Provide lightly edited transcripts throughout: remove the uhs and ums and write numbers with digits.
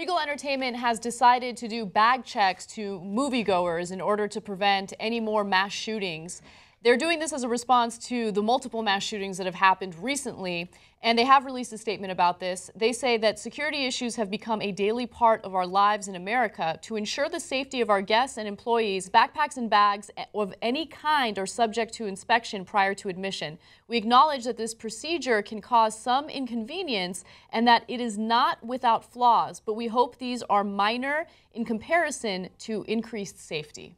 Regal Entertainment has decided to do bag checks to moviegoers in order to prevent any more mass shootings. They're doing this as a response to the multiple mass shootings that have happened recently, and they have released a statement about this. They say that security issues have become a daily part of our lives in America. To ensure the safety of our guests and employees, backpacks and bags of any kind are subject to inspection prior to admission. We acknowledge that this procedure can cause some inconvenience and that it is not without flaws, but we hope these are minor in comparison to increased safety.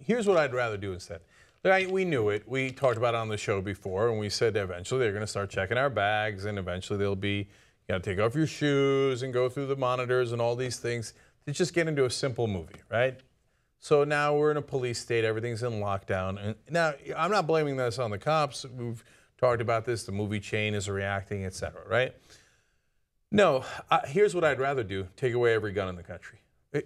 Here's what I'd rather do instead. We knew it. We talked about it on the show before, and we said that eventually they're going to start checking our bags, and eventually they'll be, you got to take off your shoes and go through the monitors and all these things to just get into a simple movie, right? So now we're in a police state. Everything's in lockdown. And now, I'm not blaming this on the cops. We've talked about this. The movie chain is reacting, et cetera, right? No, here's what I'd rather do. Take away every gun in the country.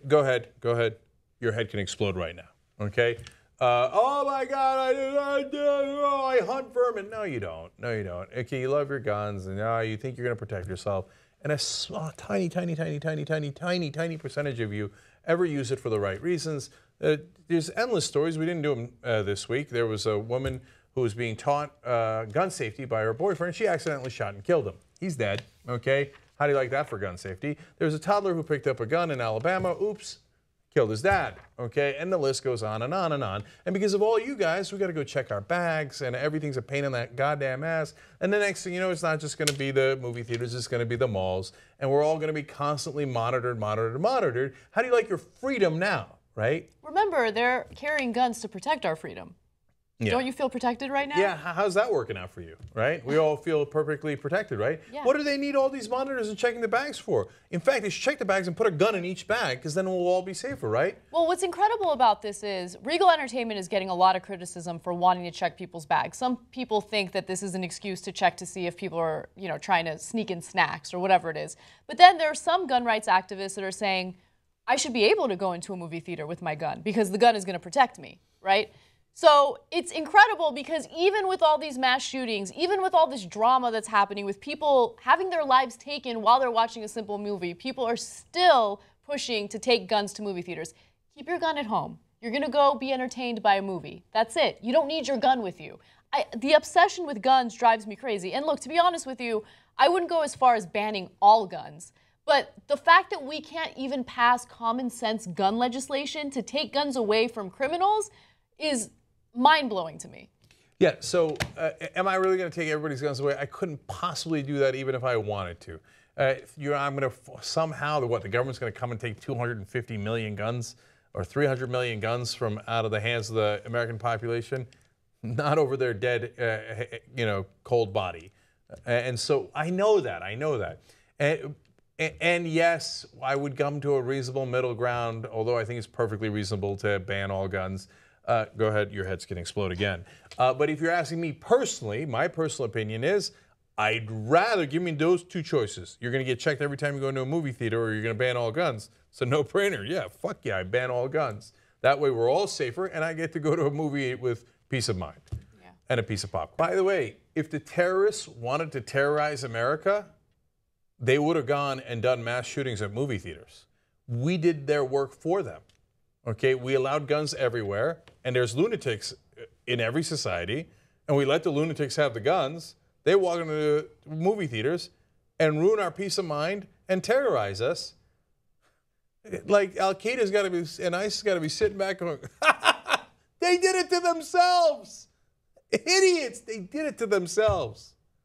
Go ahead. Go ahead. Your head can explode right now, okay? Oh my God, I hunt vermin. No, you don't. No, you don't. Okay, you love your guns, and you think you're going to protect yourself. And a small, tiny percentage of you ever use it for the right reasons. There's endless stories. We didn't do them this week. There was a woman who was being taught gun safety by her boyfriend. She accidentally shot and killed him. He's dead, okay? How do you like that for gun safety? There was a toddler who picked up a gun in Alabama. Oops. Killed his dad, okay? And the list goes on and on and on. And because of all you guys, we got to go check our bags, and everything's a pain in that goddamn ass. And the next thing you know, it's not just going to be the movie theaters, it's going to be the malls, and we're all going to be constantly monitored. How do you like your freedom now, right? Remember, they're carrying guns to protect our freedom. Yeah. Don't you feel protected right now? Yeah, how's that working out for you, right? We all feel perfectly protected, right? Yeah. What do they need all these monitors and checking the bags for? In fact, they should check the bags and put a gun in each bag, because then we'll all be safer, right? Well, what's incredible about this is Regal Entertainment is getting a lot of criticism for wanting to check people's bags. Some people think that this is an excuse to check to see if people are, trying to sneak in snacks or whatever it is. But then there are some gun rights activists that are saying, I should be able to go into a movie theater with my gun because the gun is going to protect me, right? So it's incredible because even with all these mass shootings, even with all this drama that's happening with people having their lives taken while they're watching a simple movie, people are still pushing to take guns to movie theaters. Keep your gun at home. You're going to go be entertained by a movie. That's it. You don't need your gun with you. The obsession with guns drives me crazy. And look, to be honest with you, I wouldn't go as far as banning all guns. But the fact that we can't even pass common sense gun legislation to take guns away from criminals is mind-blowing to me. Yeah, so am I really going to take everybody's guns away? I couldn't possibly do that even if I wanted to. I'm going to somehow, the government's going to come and take 250 million guns or 300 million guns from out of the hands of the American population? Not over their dead, cold body. And so I know that. And yes, I would come to a reasonable middle ground, although I think it's perfectly reasonable to ban all guns. Go ahead, your head's going to explode again. But if you're asking me personally, my personal opinion is I'd rather give me those two choices. You're going to get checked every time you go into a movie theater, or you're going to ban all guns. It's a no-brainer. Yeah, fuck yeah, I ban all guns. That way we're all safer, and I get to go to a movie with peace of mind and a piece of popcorn. By the way, if the terrorists wanted to terrorize America, they would have gone and done mass shootings at movie theaters. We did their work for them. Okay, we allowed guns everywhere, and there's lunatics in every society, and we let the lunatics have the guns. They walk into the movie theaters and ruin our peace of mind and terrorize us. Like Al-Qaeda's got to be, and ISIS got to be sitting back going, they did it to themselves. Idiots, they did it to themselves.